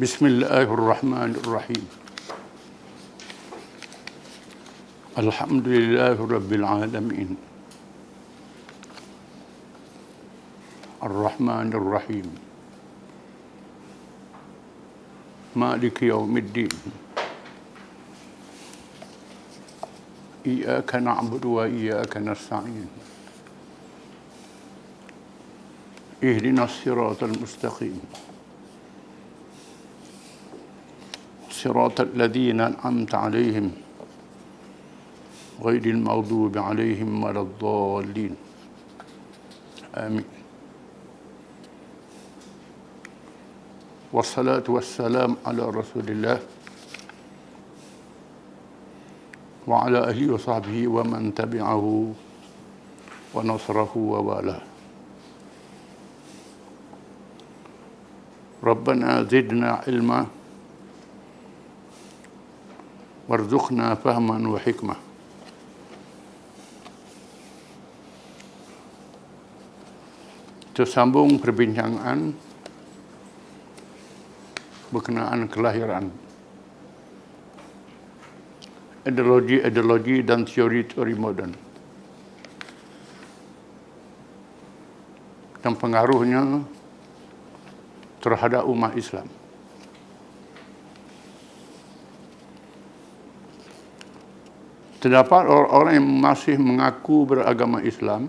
Bismillahirrahmanirrahim. Alhamdulillahi Rabbil Alamin. Ar-Rahmanir Rahim. Maliki Yawmiddin. Iyyaka na'budu wa iyyaka nasta'in. Ihdinas siratal mustaqim. صراط الذين أنعمت عليهم غير المغضوب عليهم ولا الضالين آمين. والصلاة والسلام على رسول الله وعلى آله وصحبه ومن تبعه ونصره ووالاه. ربنا زدنا علما warzuqna fahman wa hikmah. Tersambung perbincangan berkenaan kelahiran, ideologi dan teori moden dan pengaruhnya terhadap umat Islam. Terdapat orang-orang yang masih mengaku beragama Islam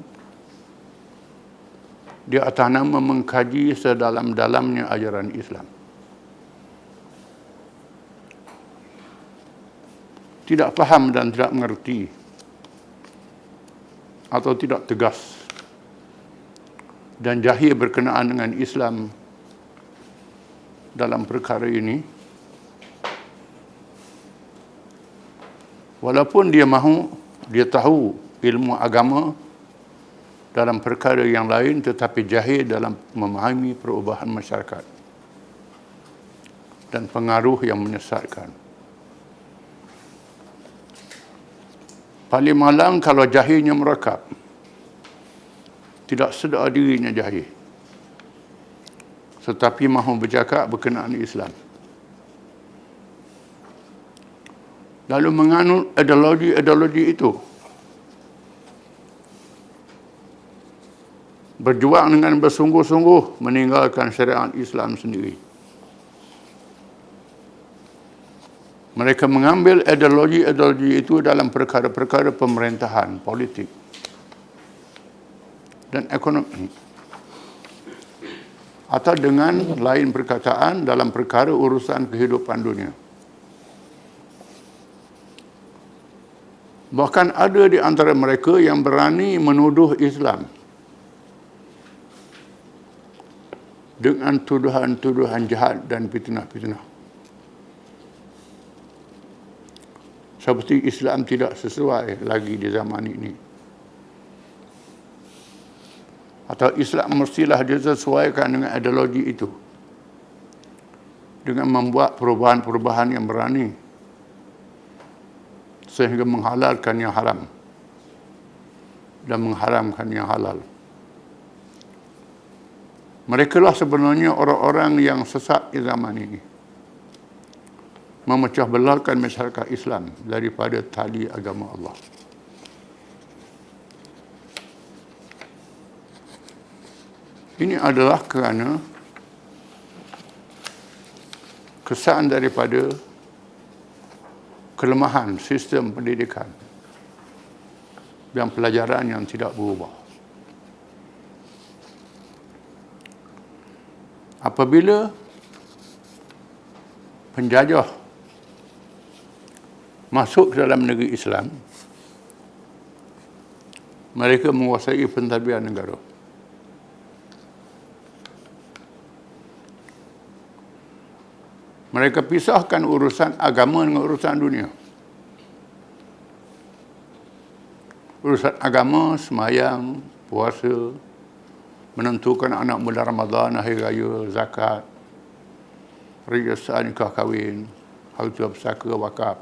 di atas nama mengkaji sedalam-dalamnya ajaran Islam. Tidak faham dan tidak mengerti atau tidak tegas dan jahil berkenaan dengan Islam dalam perkara ini. Walaupun dia tahu ilmu agama dalam perkara yang lain, tetapi jahil dalam memahami perubahan masyarakat dan pengaruh yang menyesatkan. Paling malang kalau jahilnya merekap, tidak sedar dirinya jahil, tetapi mahu bercakap berkenaan Islam. Lalu menganut ideologi itu, berjuang dengan bersungguh-sungguh meninggalkan syariat Islam sendiri. Mereka mengambil ideologi itu dalam perkara-perkara pemerintahan, politik dan ekonomi, atau dengan lain perkataan dalam perkara urusan kehidupan dunia. Bahkan ada di antara mereka yang berani menuduh Islam dengan tuduhan-tuduhan jahat dan fitnah-fitnah. Seperti Islam tidak sesuai lagi di zaman ini. Atau Islam mestilah disesuaikan dengan ideologi itu, dengan membuat perubahan-perubahan yang berani sehingga menghalalkan yang haram dan mengharamkan yang halal. Mereka lah sebenarnya orang-orang yang sesat di zaman ini, memecah belahkan masyarakat Islam daripada tali agama Allah. Ini adalah kerana kesan daripada kelemahan sistem pendidikan dan pelajaran yang tidak berubah. Apabila penjajah masuk ke dalam negeri Islam, mereka menguasai pentadbiran negara. Mereka pisahkan urusan agama dengan urusan dunia. Urusan agama, sembahyang, puasa, menentukan anak bulan Ramadan, hari raya, zakat, perhiasan nikah kahwin, harta pusaka, wakaf,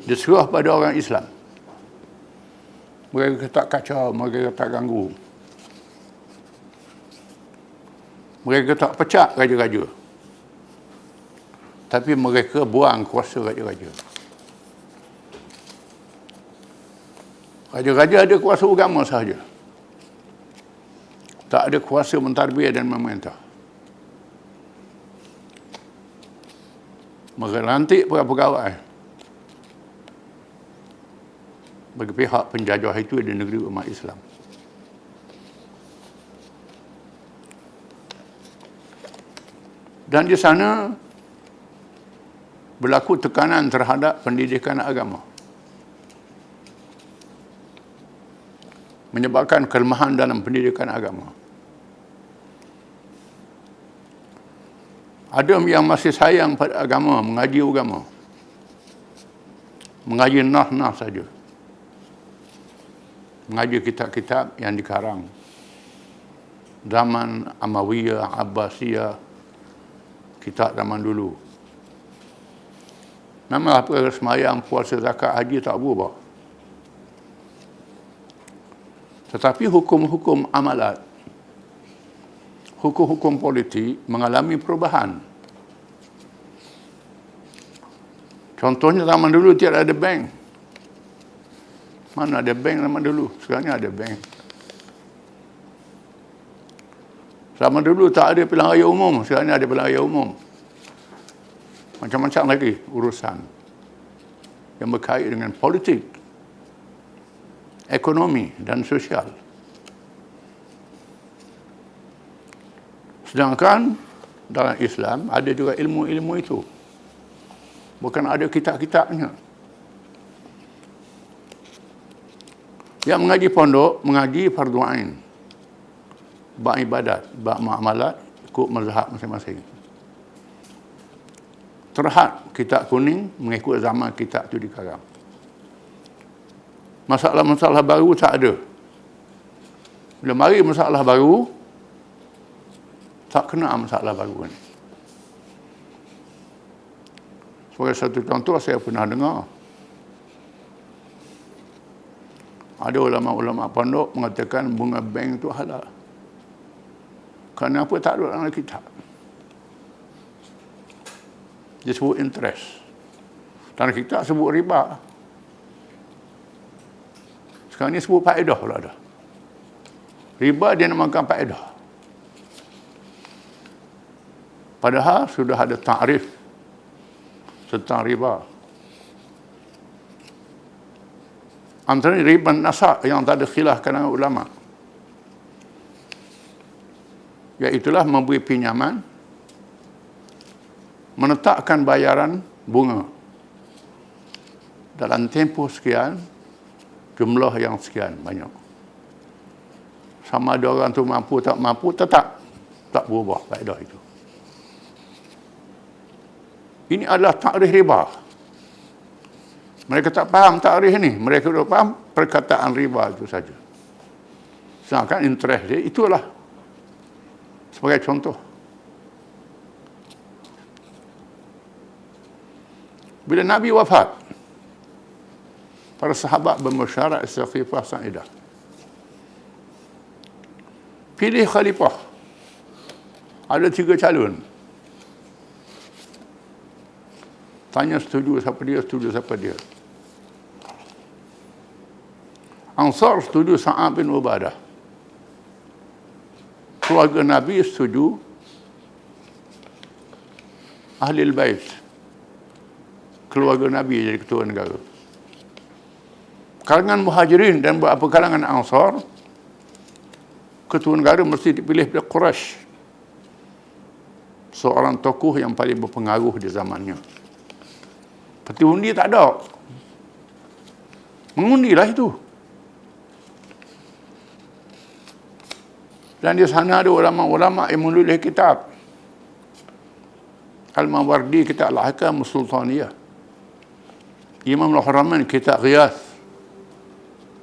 diserah pada orang Islam. Mereka tak kacau, mereka tak ganggu. Mereka tak pecah raja-raja. Tapi mereka buang kuasa raja-raja. Raja-raja ada kuasa agama sahaja. Tak ada kuasa mentadbir dan memerintah. Mereka lantik pegawai bagi pihak penjajah itu di negeri umat Islam. Dan di sana berlaku tekanan terhadap pendidikan agama, menyebabkan kelemahan dalam pendidikan agama. Ada yang masih sayang pada agama, mengaji agama, mengaji nah saja, mengaji kitab-kitab yang dikarang zaman Amawiyah, Abbasiyah, kitab zaman dulu. Memang apa semayang, puasa, zakat, haji tak berubah. Tetapi hukum-hukum amalat, hukum-hukum politik mengalami perubahan. Contohnya zaman dulu tiada ada bank. Mana ada bank zaman dulu? Sekarang ada bank. Zaman dulu tak ada pilihan raya umum, sekarang ada pilihan raya umum. Macam-macam lagi urusan yang berkait dengan politik, ekonomi dan sosial. Sedangkan dalam Islam ada juga ilmu-ilmu itu. Bukan ada kitab-kitabnya. Yang mengaji pondok, mengaji fardu ain. Bab ibadat, bab muamalat, ikut mazhab masing-masing. Terhad kitab kuning mengikut zaman kitab itu dikarang. Masalah-masalah baru tak ada. Bila mari masalah baru, tak kena masalah baru ni. Sebagai satu contoh, saya pernah dengar ada ulama-ulama pondok mengatakan bunga bank itu halal. Kenapa tak ada dalam kitab? Dia sebut interest. Dalam kitab sebut riba. Sekarang ni sebut faedah pula dah. Riba dia namakan faedah. Padahal sudah ada takrif tentang riba. Antara riba nasak yang tak ada khilaf kalangan ulama, iaitulah memberi pinjaman, menetapkan bayaran bunga dalam tempoh sekian, jumlah yang sekian banyak. Sama ada orang tu mampu tak mampu, tetap tak berubah faedah itu. Ini adalah takrif riba. Mereka tak faham takrif ini. Mereka sudah faham perkataan riba itu saja. Sedangkan interest dia itulah. Sebagai contoh. Bila Nabi wafat, para sahabat bermusyawarah istighfar sa'idah. Pilih khalifah. Ada 3 calon. Tanya setuju siapa dia, setuju siapa dia. Ansar setuju Sa'ad bin Ubadah. Keluarga Nabi setuju Ahlul Bait. Keluarga Nabi jadi ketua negara. Kalangan Muhajirin dan beberapa kalangan Ansar, ketua negara mesti dipilih oleh Quraisy, seorang tokoh yang paling berpengaruh di zamannya. Peti undi tak ada. Mengundilah itu. Dan di sana ada ulama-ulama yang menulis kitab. Al-Mawardi, kitab Al-Ahkam Sultaniyah. Imam Al-Haramain, kitab Ghiyath.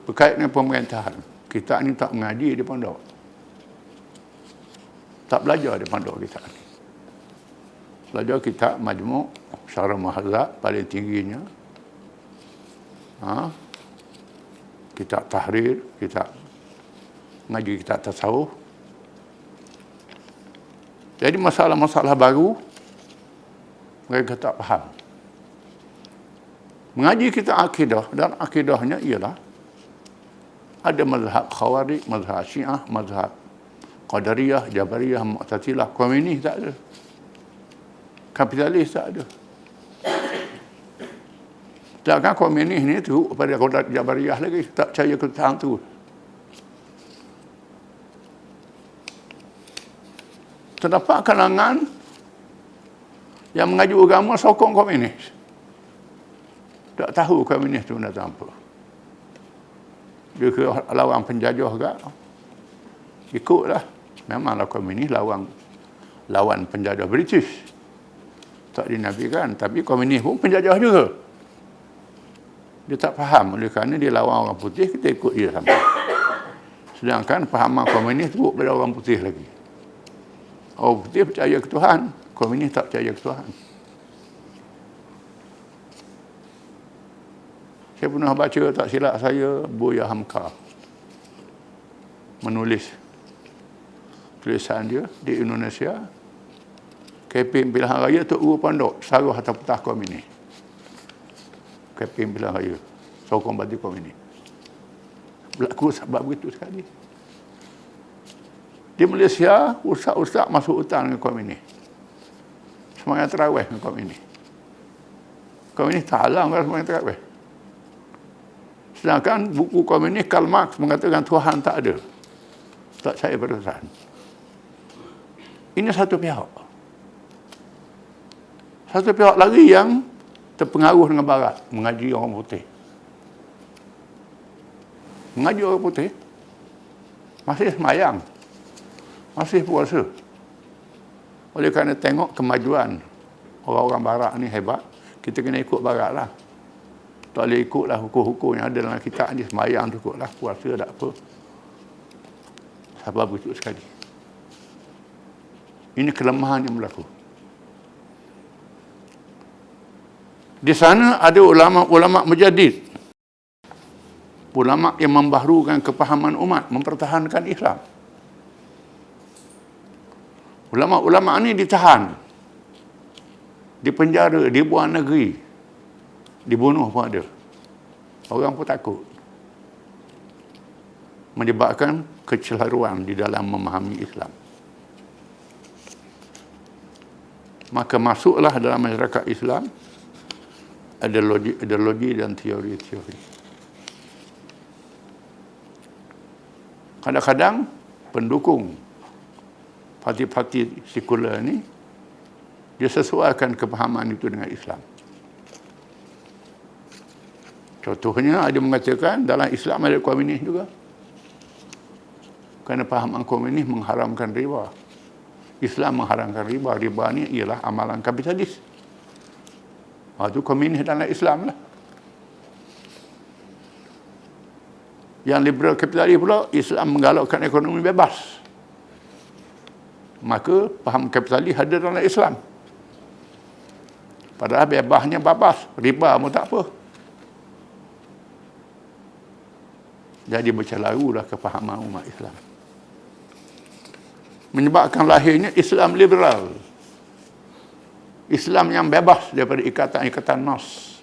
Berkait dengan pemerintahan. Kitab ni tak mengaji di pondok. Tak belajar di pondok kitab ni. Belajar kitab Majmu' Syarah Muhadzab paling tingginya. Kitab Tahrir, kitab ngaji kitab tasawuf. Jadi masalah-masalah baru mereka tak faham. Mengaji kita akidah, dan akidahnya ialah ada mazhab Khawarij, mazhab Syiah, mazhab Qadariyah, Jabariyah, Mu'tazilah. Komunis tak ada. Kapitalis tak ada. Sedangkan komunis ni tu pada Qadariyah, Jabariyah lagi tak percaya ke Tuhan tu. Terdapat kalangan yang mengaji agama sokong komunis. Tak tahu komunis tu datang apa. Dia ke lawan penjajah ke? Ikutlah. Memanglah komunis lawan penjajah British. Tak dinafikan. Tapi komunis pun penjajah juga. Dia tak faham. Oleh kerana dia lawan orang putih, kita ikut dia sampai. Sedangkan fahaman komunis teruk pada orang putih lagi. Orang putih percaya ke Tuhan. Komunis tak percaya ke Tuhan. Saya pernah baca, tak silap saya, Buya Hamka menulis tulisan dia di Indonesia. Keping pilihan raya Tok Guru Pondok saruh atas petah komunis. Keping pilihan raya sokong parti komunis. Berlaku sebab begitu sekali. Di Malaysia, ustaz-ustaz masuk hutan dengan komunis. Semangat terawih dengan komunis. Komunis tak halang kan semangat terawih. Sedangkan buku komunis Karl Marx mengatakan Tuhan tak ada. Tak percaya pada Tuhan. Ini satu pihak. Satu pihak lagi yang terpengaruh dengan Barat, mengaji orang putih. Mengaji orang putih, masih semayang, masih puasa. Oleh kerana tengok kemajuan orang-orang Barat ni hebat, kita kena ikut Barat lah. Tak boleh ikutlah hukum-hukum yang ada dalam kitab ni, semayang tu ikutlah, puasa tak apa. Sebab begitu sekali. Ini kelemahan yang berlaku. Di sana ada ulama-ulama mujaddid. Ulama yang membaharukan kepahaman umat, mempertahankan Islam. Ulama-ulama ini ditahan, dipenjara, dibuang negeri, dibunuh pun ada. Orang pun takut. Menyebabkan kecelaruan di dalam memahami Islam. Maka masuklah dalam masyarakat Islam ideologi dan teori-teori. Kadang-kadang pendukung parti-parti sekular ni dia sesuaikan kepahaman itu dengan Islam. Contohnya ada mengatakan dalam Islam ada komunis juga. Kerana pahaman komunis mengharamkan riba. Islam mengharamkan riba. Riba ni ialah amalan kapitalis. Itu komunis dalam Islam lah. Yang liberal kapitalis pula, Islam menggalakkan ekonomi bebas. Maka paham kapitalis ada dalam Islam. Padahal bebasnya babas, riba pun tak apa. Jadi bercelarulah kepahaman umat Islam. Menyebabkan lahirnya Islam liberal. Islam yang bebas daripada ikatan-ikatan nas.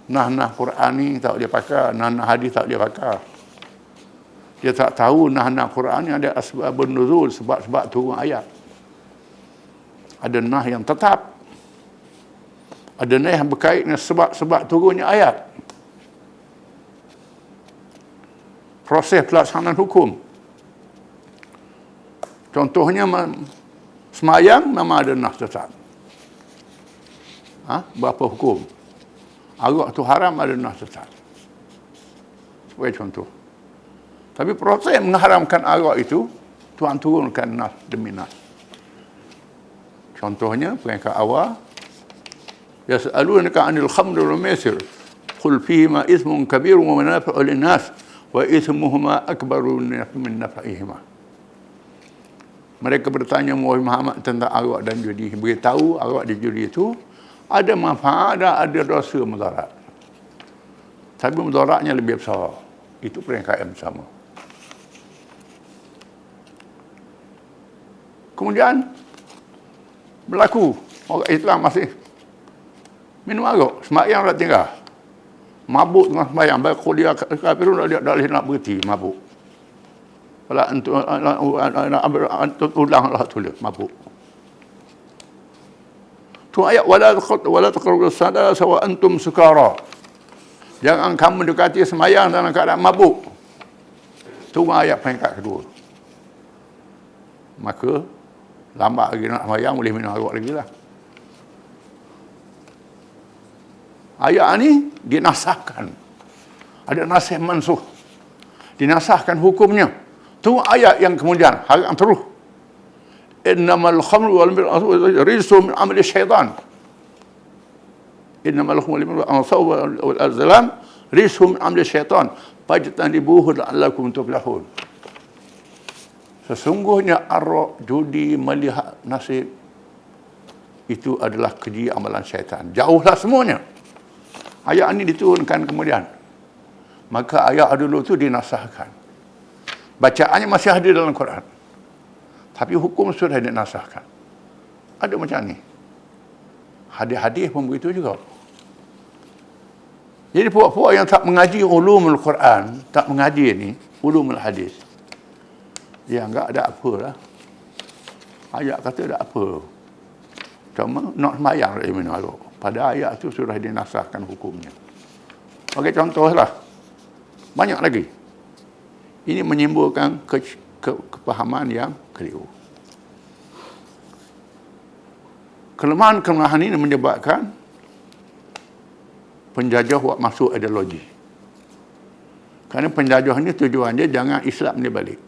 Nah Quran ni tak boleh pakai, nah hadis tak boleh pakai. Dia tak tahu nah Quran ni ada asbabun nuzul, sebab-sebab turun ayat. Ada nah yang tetap. Ada nah yang berkait dengan sebab-sebab turunnya ayat. Proses pelaksanaan hukum. Contohnya semayang memang ada nas tetap. Berapa hukum? Arak tu haram ada nas tetap. Sebagai contoh. Tapi proses mengharamkan arak itu Tuhan turunkan nas demi nas. Contohnya peringkat awal, yas'alunaka 'anil khamri wal maisir qul fihima ithmun kabirun wa manafi'u lin-nas wa ithmuhuma akbaru min naf'ihima. Mereka bertanya Muhammad tentang arak dan judi. Beritahu arak dan judi itu ada manfaat dan ada dosa mudarat. Tapi mudaratnya lebih besar. Itu peringkat yang sama. kemudian berlaku orang Islam masih minum arak, sembahyang dah tinggal. Mabuk tengah sembahyang, baik dia kafirun dia dah nak berhenti mabuk. Kalau antum ulanglah tulis mabuk. Tu ayat wala taqrabus salata wa antum sukara. Jangan kamu mendekati sembahyang dalam keadaan mabuk. Tu ayat peringkat kedua. Maka lambat lagi nak sembahyang boleh minum arak lagi lah. Ayat ni dinasahkan. Ada nasih mansuh. Dinasahkan hukumnya. Tu ayat yang kemudian haram terus. Innamal khamru wal maisir rijsun min amali syaitan. Innamal khamru wal maisir wal azlam rijsun min amali syaitan. Fajtanibuhu la'allakum tuflihun. Sesungguhnya arak, judi, melihat nasib itu adalah keji amalan syaitan. Jauhlah semuanya. Ayat ini diturunkan kemudian. Maka ayat dulu itu dinasahkan. Bacaannya masih ada dalam Quran. Tapi hukum sudah dinasahkan. Ada macam ni. Hadis-hadis pun begitu juga. Jadi puak-puak yang tak mengaji ulumul Quran, tak mengaji ni, ulumul hadis, dia anggap ada apa lah. Ayat kata ada apa. Cuma nak sembahyang dari minum arak. Pada ayat itu sudah dinasahkan hukumnya. Bagi contohlah. Banyak lagi. Ini menimbulkan kepahaman yang keliru. Kelemahan-kelemahan ini menyebabkan penjajah buat masuk ideologi. Kerana penjajah ini tujuannya jangan Islam ni balik.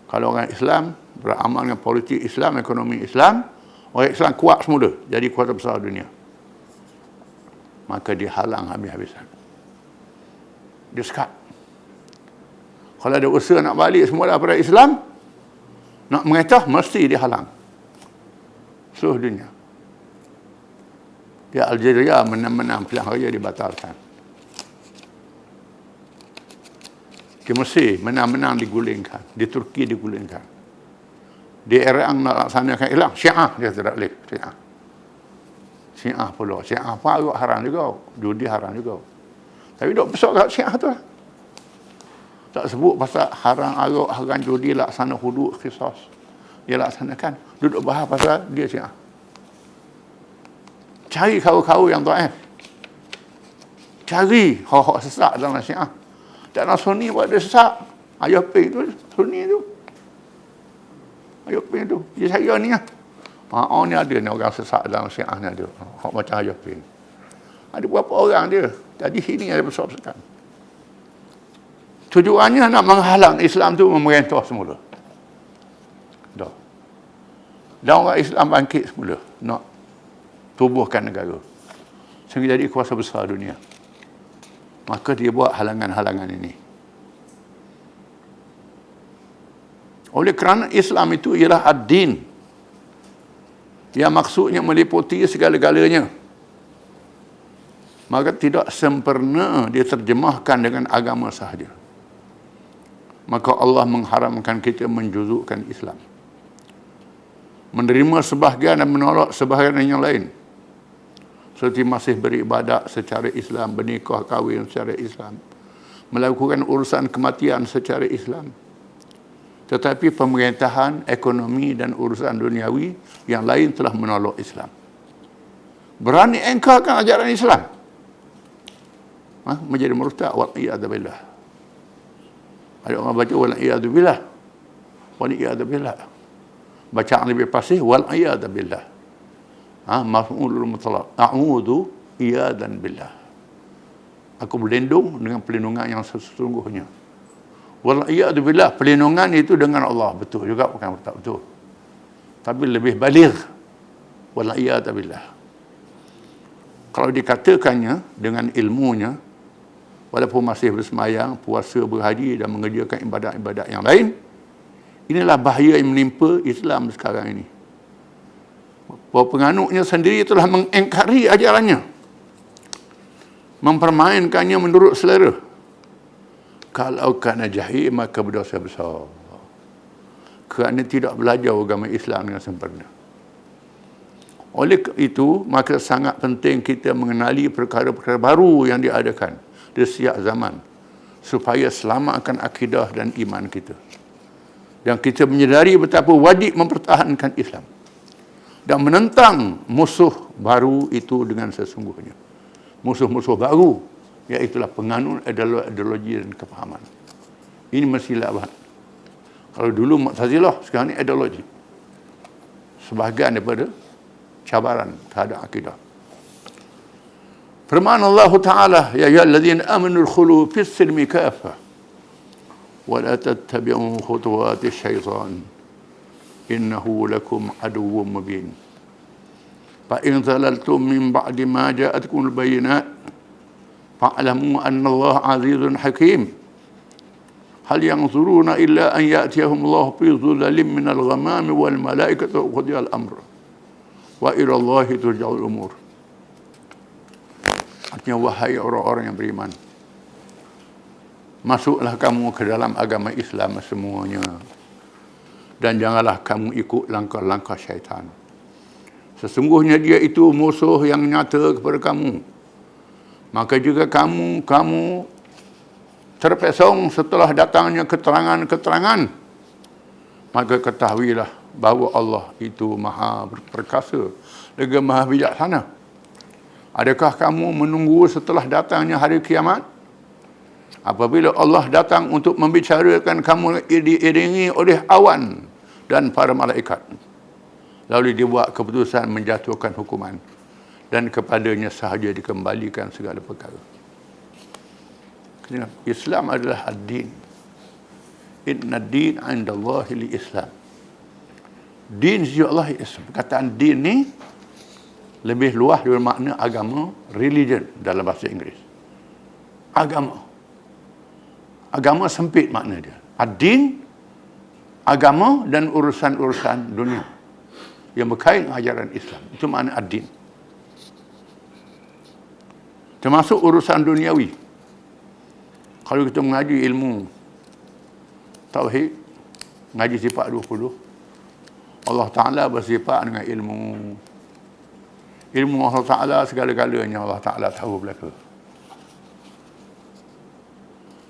Kalau orang Islam beramal dengan politik Islam, ekonomi Islam, orang Islam kuat semula, jadi kuasa besar dunia. Maka dihalang habis-habisan. Dia sekat. Kalau ada usaha nak balik semula daripada Islam, nak mengetah, mesti dihalang. Seluruh dunia. Di Algeria menang-menang pilihan raya dibatalkan. Di Mesir menang-menang digulingkan. Di Turki digulingkan. Di Iran nak laksanakan Islam, Syiah dia tidak boleh. Syiah pula. Syiah pun agak haram juga. Judi haram juga. Tapi duk besar kat Syiah tu lah. Tak sebut pasal haram arak, haram judi, laksana hudud, qisas. Dia laksanakan. Duduk bahas pasal dia Syiah. Cari kawan-kawan yang dhaif. Cari hak-hak sesat dalam Syiah. Dalam Sunni buat dia sesat. Ayah Ping tu, Sunni tu. Ayah Ping tu. Dia saya ni lah. Ni ada ni orang sesat dalam Syiah ni ada. Hak macam Ayah Ping. Ada berapa orang dia. Jadi sini ada besar-besar. Tujuannya nak menghalang Islam tu memerintah semula. Dah. Dan orang Islam bangkit semula. Nak tubuhkan negara. Sehingga jadi kuasa besar dunia. Maka dia buat halangan-halangan ini. Oleh kerana Islam itu ialah ad-din. Yang maksudnya meliputi segala-galanya. Maka tidak sempurna diterjemahkan dengan agama sahaja. Maka Allah mengharamkan kita menjuzukkan Islam. Menerima sebahagian dan menolak sebahagian yang lain. Seperti masih beribadat secara Islam, bernikah kahwin secara Islam, melakukan urusan kematian secara Islam. Tetapi pemerintahan, ekonomi dan urusan duniawi yang lain telah menolak Islam. Berani engkarkan ajaran Islam. Menjadi murtad, wal-iyadu billah. Ada orang baca wal-iyadu billah. Wal-iyadu billah. Bacaan lebih fasih wal-iyadu billah. Maf'ulul mutlaq. A'udzu iyadan billah. Aku berlindung dengan perlindungan yang sesungguhnya. Wal iyadu billah, perlindungan itu dengan Allah. Betul juga, bukan tak betul. Tapi lebih baligh. Wal iyadu billah. Kalau dikatakannya dengan ilmunya, walaupun masih bersemayang, puasa, berhaji dan mengerjakan ibadat-ibadat yang lain, inilah bahaya yang menimpa Islam sekarang ini. Bahawa penganutnya sendiri telah mengingkari ajarannya, mempermainkannya menurut selera. Kalau kana jahil, maka berdosa besar. kerana tidak belajar agama Islam dengan sempurna. Oleh itu, maka sangat penting kita mengenali perkara-perkara baru yang diadakan di setiap zaman supaya selamatkan akidah dan iman kita. Dan kita menyedari betapa wajib mempertahankan Islam dan menentang musuh baru itu dengan sesungguhnya. Musuh-musuh baru, iaitulah penganut ideologi dan kefahaman. Ini mesti lawan. Kalau dulu Mu'tazilah, sekarang ini ideologi. Sebahagian daripada cabaran terhadap akidah. Firman Allah Ta'ala, ya ayyuhalladzina amanu udkhulu fis-silmi kaffah wa la tattabi'u khutuwati syaitan innahu lakum aduwwun mubin. Fa in zalaltum min ba'di ma ja'atkumul bayyinat fa'lamu anna Allah 'azizun hakim. Hal yanzuruna illa an ya'tiyahum Allah fi dhulalin minal ghamami wal malaikatu qudiyal amr. Wa ilallahi turja'ul umur. Artinya, wahai orang-orang yang beriman, masuklah kamu ke dalam agama Islam semuanya, dan janganlah kamu ikut langkah-langkah syaitan. Sesungguhnya dia itu musuh yang nyata kepada kamu. Maka juga kamu terpesong setelah datangnya keterangan-keterangan, maka ketahuilah bahawa Allah itu maha perkasa, lagi maha bijaksana. Adakah kamu menunggu setelah datangnya hari kiamat? Apabila Allah datang untuk membicarakan kamu diiringi oleh awan dan para malaikat, lalu dibuat keputusan menjatuhkan hukuman, dan kepadanya sahaja dikembalikan segala perkara. Islam adalah ad-din. Inna ad-din 'inda Allahi al-Islam. Din sisi Allah Islam. Perkataan din ni lebih luas dari makna agama, religion dalam bahasa Inggeris. Agama sempit makna dia. Ad-din, agama dan urusan-urusan dunia yang berkait dengan ajaran Islam. Itu makna ad-din. Termasuk urusan duniawi. Kalau kita mengaji ilmu tauhid, mengaji sifat 20, Allah Ta'ala bersifat dengan ilmu Allah Ta'ala, segala-galanya Allah Ta'ala tahu belaka.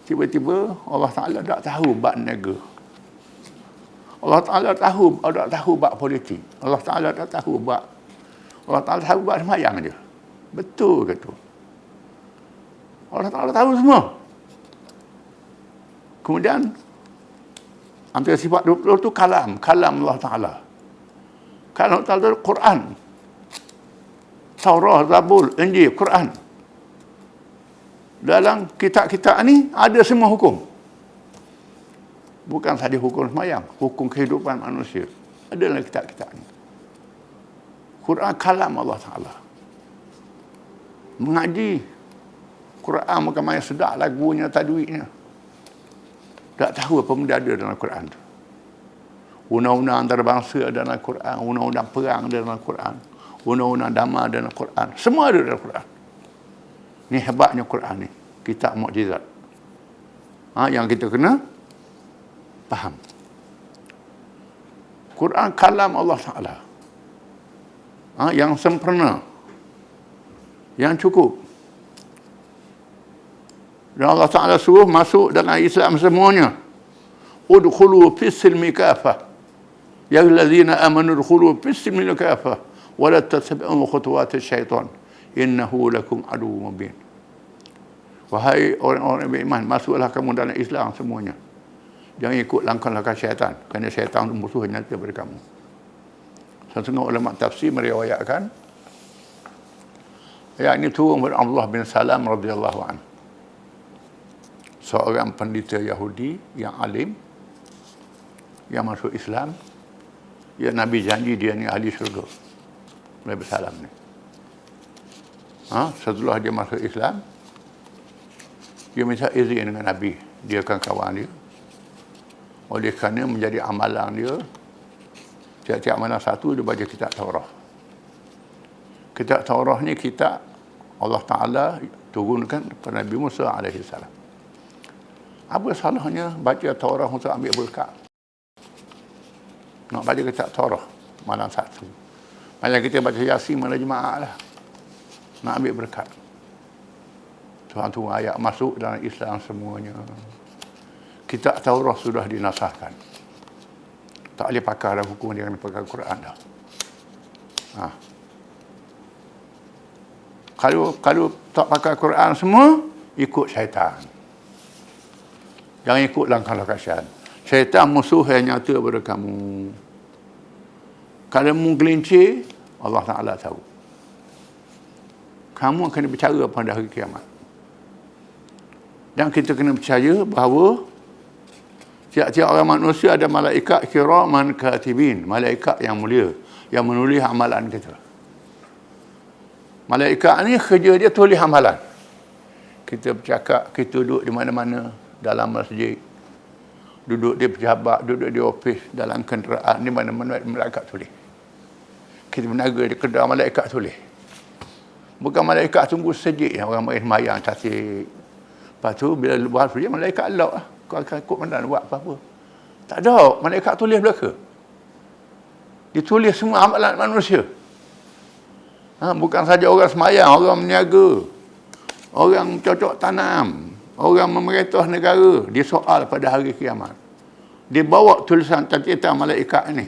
Tiba-tiba Allah Ta'ala tak tahu bab niaga. Allah Ta'ala tak tahu bab politik. Allah Ta'ala tak tahu bab, Allah Ta'ala tahu bab sembahyang je. Betul ke tu? Allah Ta'ala tahu semua. Kemudian antara sifat 20 tu kalam Allah Ta'ala. Kalam Allah Ta'ala, Quran, Taurah, Zabur, Injil, Quran. Dalam kitab-kitab ni ada semua hukum. Bukan sahaja hukum sembahyang, hukum kehidupan manusia. Ada dalam kitab-kitab ni. Quran kalam Allah Ta'ala. Mengaji Quran bukan main sedap lagunya, tajwidnya. Tak tahu apa benda ada dalam Quran tu. Undang-undang antarabangsa ada dalam Quran, undang-undang perang ada dalam Quran, undang-undang damai ada dalam Quran. Semua ada dalam Quran. Ni hebatnya Quran ni, kitab mukjizat. Yang kita kena faham. Quran kalam Allah Ta'ala. Yang sempurna, yang cukup. Dan Allah Ta'ala suruh masuk dalam Islam semuanya. Udkhulu fis-silmi kaffah. Ya allazina amanu udkhulu fis-silmi kaffah wa la tattabi'u khutuwati syaitan innahu lakum aduwwun mubin. Wahai orang-orang beriman, masuklah kamu dalam Islam semuanya. Jangan ikut langkah-langkah syaitan, kerana syaitan itu musuh nyata daripada kamu. Setengah ulama tafsir meriwayatkan ayat ini turun dari Abdullah bin Salam radhiyallahu anhu. Seorang pendeta Yahudi yang alim, yang masuk Islam, ya Nabi janji dia ni ahli syurga. Nabi bersalam ni. Setelah dia masuk Islam, dia minta izin dengan Nabi, dia akan kawan dia. Oleh kerana menjadi amalan dia, tiap-tiap malam satu dia baca kitab Taurah. Kitab Taurah ni kitab Allah Ta'ala turunkan kepada Nabi Musa alaihissalam. Apa salahnya baca Taurah untuk ambil berkat? Nak baca kitab Torah malam satu. Malam kita baca Yasin malam Jumaat lah. Nak ambil berkat. Tuhan tu ayat masuk dalam Islam semuanya. Kitab Taurat sudah dinasahkan. Tak boleh pakai dah hukum dia kena pakai Quran dah. Ha. Kalau tak pakai Quran semua, ikut syaitan. Jangan ikut langkah-langkah syaitan. Syaitan musuh yang nyata pada kamu. Kalau mu gelincir, Allah Ta'ala tahu. Kamu akan berbicara pada hari kiamat. Dan kita kena percaya bahawa tiap-tiap orang manusia ada malaikat kiraman katibin, malaikat yang mulia yang menulis amalan kita. Malaikat ni kerja dia tulis amalan. Kita bercakap, kita duduk di mana-mana dalam masjid, duduk di pejabat, duduk di ofis, dalam kenderaan, di mana-mana malaikat tulis. Kita berniaga di kedai, malaikat tulis. Bukan malaikat tunggu sejik yang orang main semayang cantik. Lepas tu bila luar tu dia malaikat lock lah. Kau akan ikut mana nak buat apa-apa. Tak ada, malaikat tulis belaka. Ditulis semua amalan manusia. Bukan saja orang semayang, orang meniaga, orang cocok tanam, orang memerintah negara, dia soal pada hari kiamat. Dia bawa tulisan catatan malaikat ni.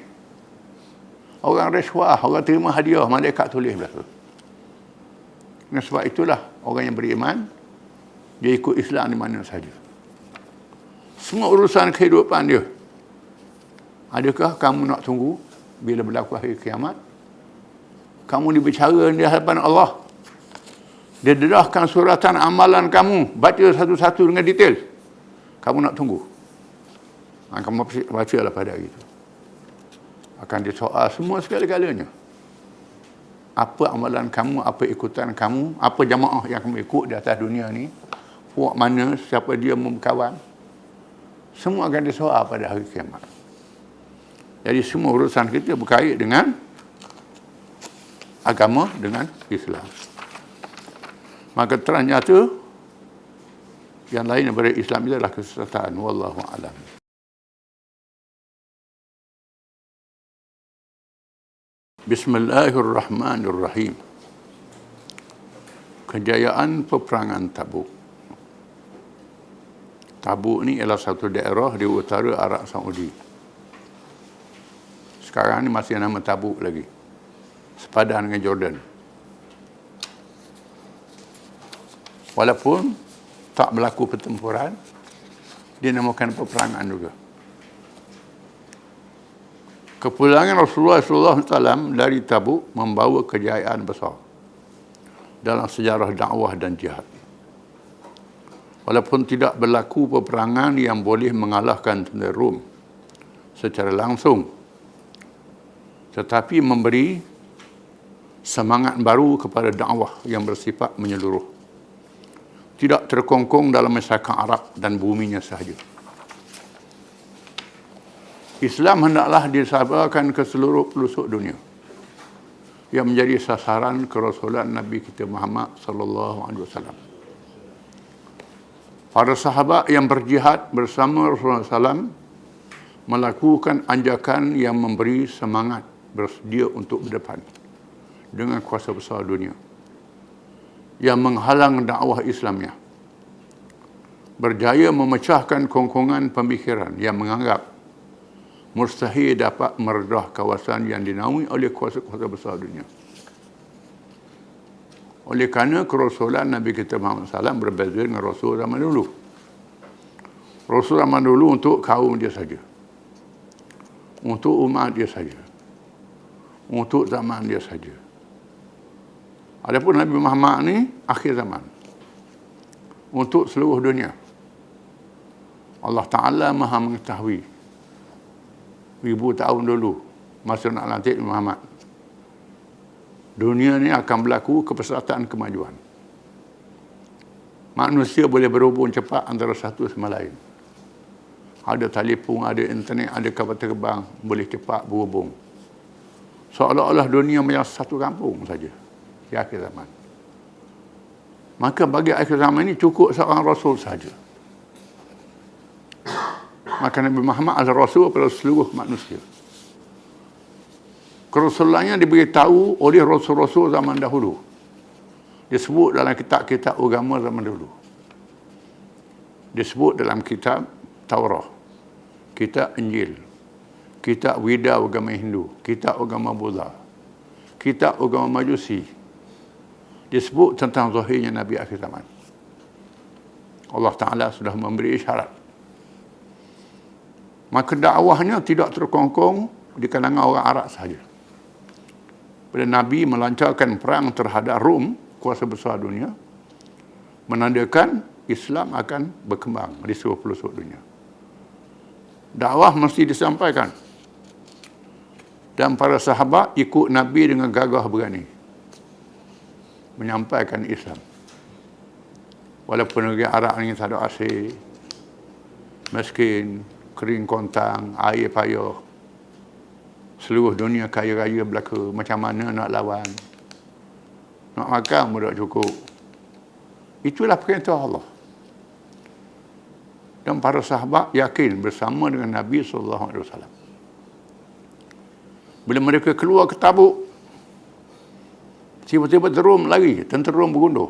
Orang rasuah, orang terima hadiah, malaikat tulis belaka. Dan sebab itulah orang yang beriman, dia ikut Islam di mana saja. Semua urusan kehidupan dia. Adakah kamu nak tunggu bila berlaku hari kiamat? Kamu dibicara di hadapan Allah. Dia dedahkan suratan amalan kamu. Baca satu-satu dengan detail. Kamu nak tunggu. Kamu bacalah pada hari itu. Akan disoal semua segala-galanya. Apa amalan kamu, apa ikutan kamu, apa jamaah yang kamu ikut di atas dunia ni, puak mana, siapa dia berkawan. Semua akan disoal pada hari kiamat. Jadi semua urusan kita berkait dengan agama, dengan Islam. Maka ternyata yang lain daripada Islam itu adalah kesesatan. Wallahu a'lam. Bismillahirrahmanirrahim. Kejayaan peperangan Tabuk. Tabuk ni ialah satu daerah di utara Arab Saudi. Sekarang ni masih nama Tabuk lagi. Sepadan dengan Jordan. Walaupun tak berlaku pertempuran, dinamakan peperangan juga. Kepulangan Rasulullah SAW dari Tabuk membawa kejayaan besar dalam sejarah dakwah dan jihad. Walaupun tidak berlaku peperangan yang boleh mengalahkan tentera Rom secara langsung, tetapi memberi semangat baru kepada dakwah yang bersifat menyeluruh. Tidak terkongkong dalam masyarakat Arab dan buminya sahaja. Islam hendaklah disabarkan ke seluruh pelosok dunia yang menjadi sasaran kerasulan Nabi kita Muhammad sallallahu alaihi wasallam. Para sahabat yang berjihad bersama Rasulullah SAW melakukan anjakan yang memberi semangat bersedia untuk berdepan dengan kuasa besar dunia yang menghalang dakwah Islamnya. Berjaya memecahkan kongkongan pemikiran yang menganggap mustahil dapat meredah kawasan yang dinaungi oleh kuasa-kuasa besar dunia. Oleh kerana kerasulan Nabi kita Muhammad SAW berbeza dengan Rasul zaman dulu. Rasul zaman dulu untuk kaum dia saja. Untuk umat dia saja. Untuk zaman dia saja. Adapun Nabi Muhammad ni akhir zaman. Untuk seluruh dunia. Allah Ta'ala Maha mengetahui. 1000 tahun dulu masa nak lantik Muhammad, dunia ni akan berlaku kepesatan kemajuan. Manusia boleh berhubung cepat antara satu sama lain. Ada telefon, ada internet, ada kapal terbang, boleh cepat berhubung. Seolah-olah dunia macam satu kampung saja di akhir zaman. Maka bagi akhir zaman ini cukup seorang Rasul saja. Maka Nabi Muhammad adalah Rasul kepada seluruh manusia. Kerasulannya diberitahu oleh rasul-rasul zaman dahulu. Disebut dalam kitab-kitab agama zaman dahulu. Disebut dalam kitab Taurah, kitab Injil, kitab Wida agama Hindu, kitab agama Buddha, kitab agama Majusi. Disebut tentang zahirnya Nabi akhir zaman. Allah Ta'ala sudah memberi isyarat. Maka dakwahnya tidak terkongkong di kalangan orang Arab sahaja. Bila Nabi melancarkan perang terhadap Rom, kuasa besar dunia, menandakan Islam akan berkembang di seluruh pelosok dunia. Dakwah mesti disampaikan. Dan para sahabat ikut Nabi dengan gagah berani menyampaikan Islam. Walaupun negeri Arab ini tak ada air, miskin, kering kontang, air payah, seluruh dunia kaya raya belaka, macam mana nak lawan? Nak makan pun tak cukup. Itulah perintah Allah. Dan para sahabat yakin bersama dengan Nabi SAW. Bila mereka keluar ke Tabuk, tiba-tiba Rom lagi, tentera Rom bergunduh.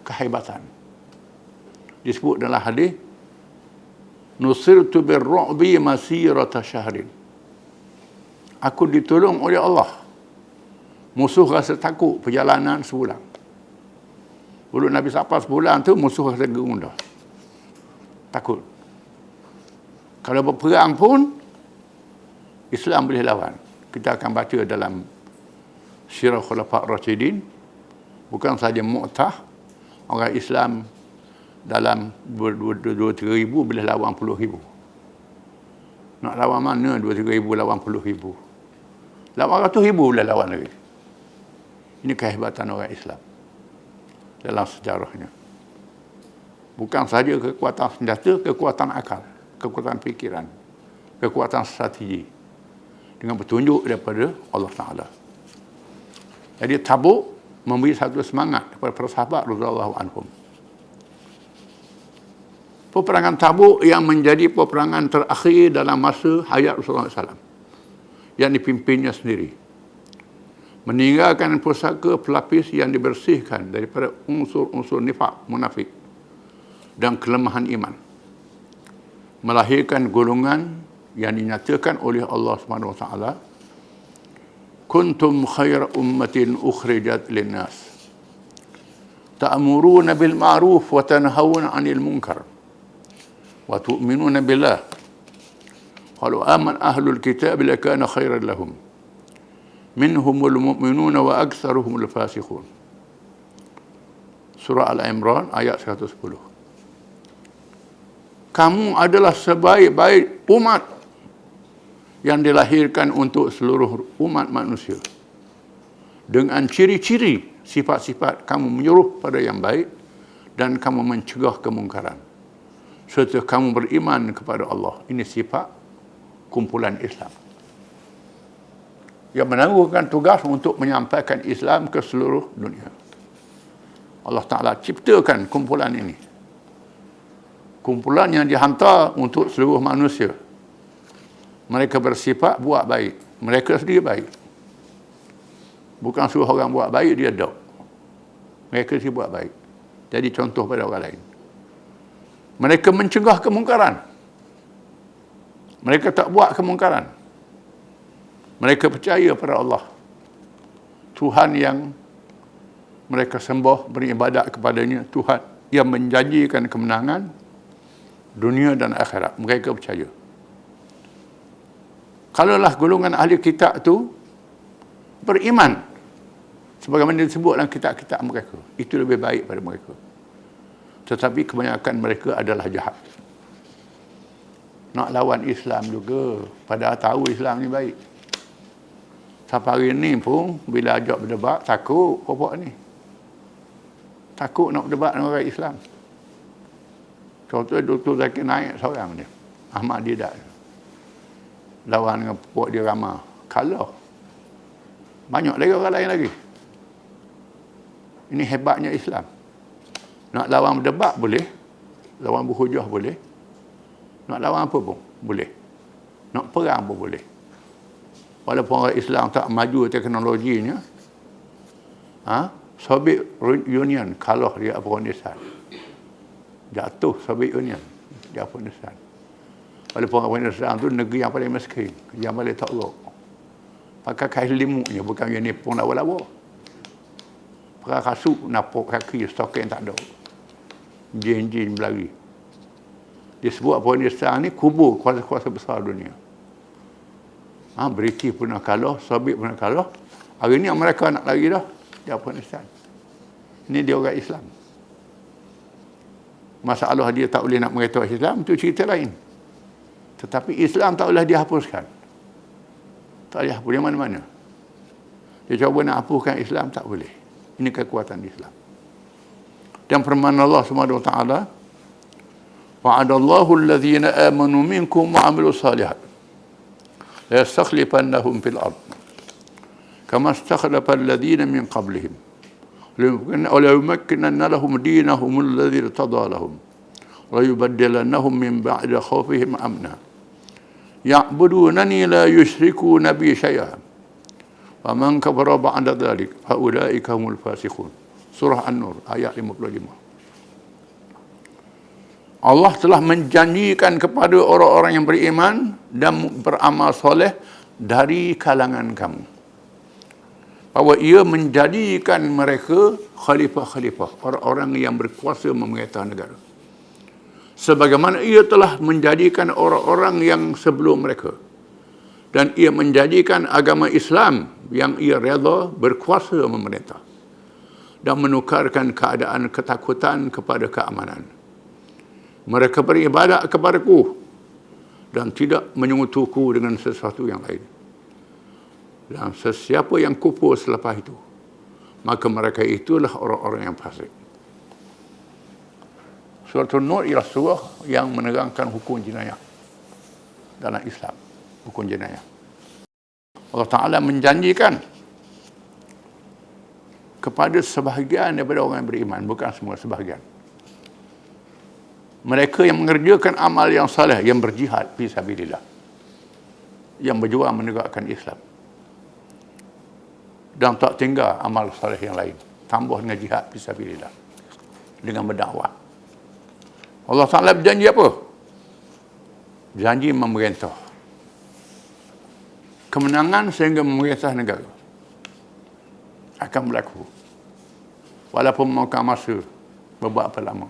Kehebatan. Disebut dalam hadis, nusirtu birru'bi masirata syahrin. Aku ditolong oleh Allah. Musuh rasa takut perjalanan sebulan. Dulu Nabi sampai sebulan tu, musuh rasa gundah. Takut. Kalau berperang pun, Islam boleh lawan. Kita akan baca dalam Sirah Khulafa' Rasyidin, bukan saja Mu'tah, orang Islam dalam 2-3 ribu boleh lawan 10 ribu. Nak lawan mana 2-3 ribu lawan 10 ribu? Lawan 100 ribu boleh lawan lagi. Ini kehebatan orang Islam dalam sejarahnya. Bukan saja kekuatan senjata, kekuatan akal, kekuatan fikiran, kekuatan strategi dengan petunjuk daripada Allah Ta'ala. Jadi Tabuk memberi satu semangat kepada para sahabat radhiyallahu anhum. Peperangan Tabuk yang menjadi peperangan terakhir dalam masa hayat Rasulullah SAW, yang dipimpinnya sendiri, meninggalkan pusaka pelapis yang dibersihkan daripada unsur-unsur nifak, munafik dan kelemahan iman, melahirkan golongan yang dinyatakan oleh Allah Subhanahu wa taala, kuntum khaira ummatin ukhrijat linnas ta'muruna bil ma'ruf wa tanhauna 'anil munkar wa tu'minuna billah qalu aman ahlul kitab lakana khairan lahum minhumul mu'minuna wa aktsaruhumul fasiqun. Surah Al-Imran ayat 110. Kamu adalah sebaik-baik umat yang dilahirkan untuk seluruh umat manusia. Dengan ciri-ciri sifat-sifat kamu menyuruh pada yang baik dan kamu mencegah kemungkaran, serta kamu beriman kepada Allah. Ini sifat kumpulan Islam yang menangguhkan tugas untuk menyampaikan Islam ke seluruh dunia. Allah Ta'ala ciptakan kumpulan ini. Kumpulan yang dihantar untuk seluruh manusia. Mereka bersifat buat baik. Mereka sendiri baik. Bukan suruh orang buat baik, dia dok. Mereka sendiri buat baik. Jadi contoh pada orang lain. Mereka mencegah kemungkaran. Mereka tak buat kemungkaran. Mereka percaya pada Allah, Tuhan yang mereka sembah, beribadat kepadanya, Tuhan yang menjanjikan kemenangan dunia dan akhirat. Mereka percaya. Kalaulah golongan ahli kitab tu beriman sebagaimana disebut dalam kitab-kitab mereka, itu lebih baik pada mereka. Tetapi kebanyakan mereka adalah jahat. Nak lawan Islam juga, padahal tahu Islam ni baik. Sampai hari ni pun bila ajak berdebat, takut pokok ni. Takut nak berdebat dengan orang Islam. Contohnya Dr. Zakir Naik seorang dia, Ahmad Didat, lawan dengan pokok dia ramah, kalah. Banyak lagi orang lain lagi. Ini hebatnya Islam. Nak lawan berdebat boleh, lawan berhujah boleh, nak lawan apa pun boleh, nak perang pun boleh. Walaupun orang Islam tak maju teknologinya, Soviet Union kalah di Afghanistan. Jatuh Soviet Union di Afghanistan. Walaupun Afghanistan tu negeri yang paling miskin, yang paling takluk. Pakai kain limuknya, bukan uniform lawa-lawa. Pakai kasut, napuk kaki, stokin tak ada. Jin-jin berlari. Disebut Afghanistan ni kubur kuasa-kuasa besar dunia. British pernah kalah, Soviet pernah kalah. Hari ni Amerika nak lari dah di Afghanistan. Ini dia orang Islam. Masalah dia tak boleh nak mereka Islam, itu cerita lain. Tetapi Islam tak boleh dihapuskan. Tak boleh hapus di mana-mana. Dia cuba nak hapuskan Islam, tak boleh. Ini kekuatan Islam. Dan firman Allah Subhanahu wa taala, wa'adallahu alladhina amanu minkum wa 'amilus salihat la yastakhlifannahum fil ard kama istakhlafa alladhina min qablihim wa la yumakkinanna lahum dinahum alladhi irtada lahum wa yubaddilannahum min ba'di khawfihim amna ya'budunani la yushrikuna bi syai'an wa man kafara ba'da dhalik fa ulaika humul fasiqun. Surah An-Nur ayat 55. Allah telah menjanjikan kepada orang-orang yang beriman dan beramal soleh dari kalangan kamu, bahawa ia menjadikan mereka khalifah-khalifah, orang-orang yang berkuasa memerintah negara, sebagaimana ia telah menjadikan orang-orang yang sebelum mereka, dan ia menjadikan agama Islam yang ia redha berkuasa memerintah dan menukarkan keadaan ketakutan kepada keamanan. Mereka beribadat kepadaku dan tidak menyekutuku dengan sesuatu yang lain. Dan sesiapa yang kufur selepas itu, maka mereka itulah orang-orang yang fasik. Surah An-Nur ialah surah yang menerangkan hukum jenayah dalam Islam. Hukum jenayah. Allah Ta'ala menjanjikan kepada sebahagian daripada orang yang beriman, bukan semua, sebahagian. Mereka yang mengerjakan amal yang saleh, yang berjihad fi sabilillah, yang berjuang menegakkan Islam, dan tak tinggal amal saleh yang lain, tambah dengan jihad fi sabilillah, dengan berdakwah. Allah Ta'ala berjanji apa? Janji memerintah, kemenangan sehingga memerintah negara akan berlaku, walaupun memakan masa beberapa lama.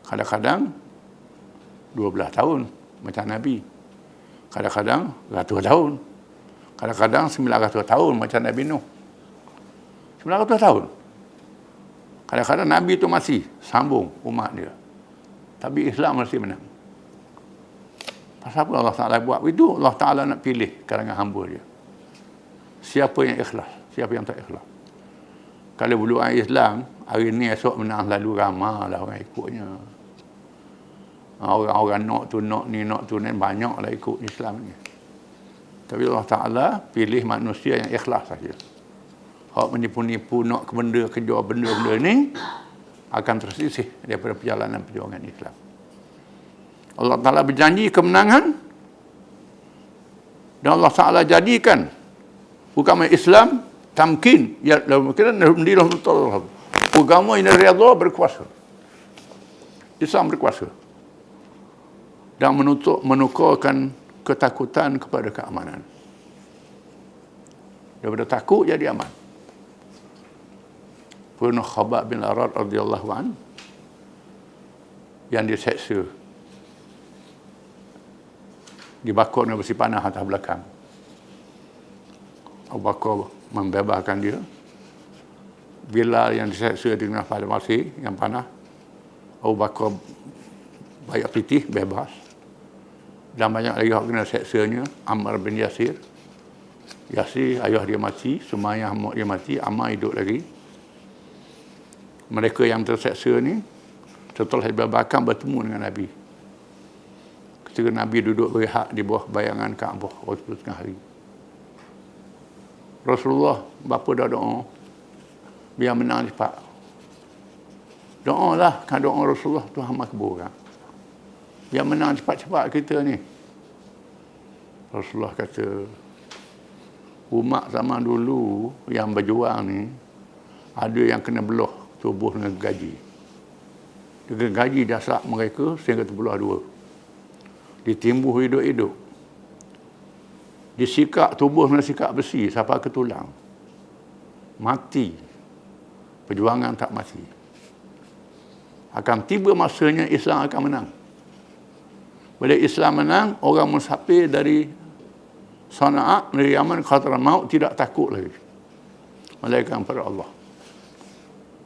Kadang-kadang 12 tahun macam Nabi, kadang-kadang 100 tahun, kadang-kadang 900 tahun macam Nabi Nuh. 900 tahun. Kadang-kadang Nabi itu masih sambung umat dia, tapi Islam mesti menang. Pasal apa Allah Ta'ala buat itu? Allah Ta'ala nak pilih kalangan hamba dia, siapa yang ikhlas, siapa yang tak ikhlas. Kalau buluan Islam hari ni, esok menang, lalu ramai lah orang ikutnya. Orang-orang nak tu ni banyaklah ikut Islam ni. Tapi Allah Ta'ala pilih manusia yang ikhlas saja. Hak menipu-nipu nak kejar benda-benda ni akan tersisih daripada perjalanan perjuangan Islam. Allah Ta'ala berjanji kemenangan, dan Allah Ta'ala jadikan agama Islam tamkin, ya mungkin mendilah betul. Agama ini redha berkuasa. Islam berkuasa dan menukarkan ketakutan kepada keamanan. Daripada takut jadi aman. Pernah Khabbab bin Arad radhiyallahu an yang diseksa, dibakar dengan besi panah atas belakang. Abu Bakar membebaskan dia. Bilal yang diseksa dengan pada masih yang panah, Abu Bakar bayar pitih, bebas. Dan banyak lagi orang kena seksanya. Ammar bin Yasir, ayah dia mati, Sumayyah mak dia mati, Ammar hidup lagi. Mereka yang terseksa ni setelah dibebaskan bertemu dengan Nabi. Ketika Nabi duduk berehat di bawah bayangan Kaabah waktu tengah hari, Rasulullah bapa dah doa biar menang cepat. Doa lah, kan doa Rasulullah Tuhan makbul kan. Biar menang cepat-cepat kita ni. Rasulullah kata, umat zaman dulu yang berjuang ni, ada yang kena belah tubuh dengan gaji. Dengan gaji dasar mereka sehingga terbelah dua. Ditimbuh hidup-hidup. Disikap tubuh dengan sikap besi sampai ke tulang. Mati. Perjuangan tak mati. Akan tiba masanya Islam akan menang. Bila Islam menang, orang musafir dari Sana'a, dari Yaman, Khatar Maut tidak takut lagi. Malaikat kepada Allah.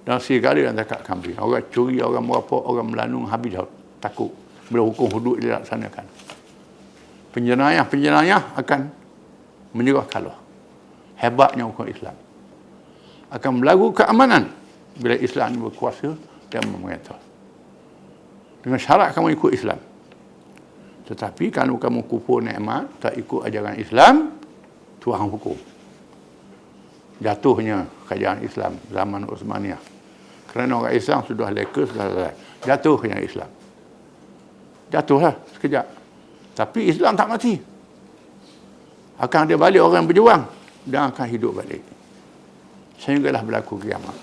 Dan sekali yang dekat kambing. Orang curi, orang merampok, orang melanung, habis dah takut. Bila hukum hudud dilaksanakan. Penjenayah akan menyerah kalah. Hebatnya hukum Islam. Akan berlaku keamanan bila Islam berkuasa dan memerintah. Dengan syarat kamu ikut Islam. Tetapi kalau kamu kufur nikmat, tak ikut ajaran Islam, Tuhan hukum. Jatuhnya kerajaan Islam zaman Uthmaniyah. Kerana orang Islam sudah leka, sudah lalai. Jatuhnya Islam. Jatuhlah sekejap. Tapi Islam tak mati. Akan ada balik orang berjuang dan akan hidup balik. Sehinggalah berlaku kiamat.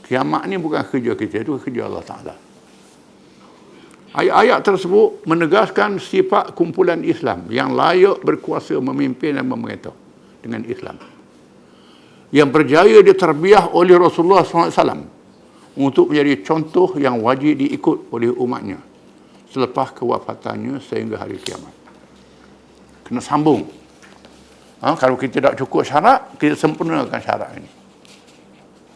Kiamat ni bukan kerja kita, itu kerja Allah Ta'ala. Ayat-ayat tersebut menegaskan sifat kumpulan Islam yang layak berkuasa memimpin dan memerintah dengan Islam. Yang berjaya diterbiah oleh Rasulullah SAW untuk menjadi contoh yang wajib diikut oleh umatnya selepas kewafatannya sehingga hari kiamat. Kena sambung. Kalau kita tak cukup syarat, kita sempurnakan syarat ini.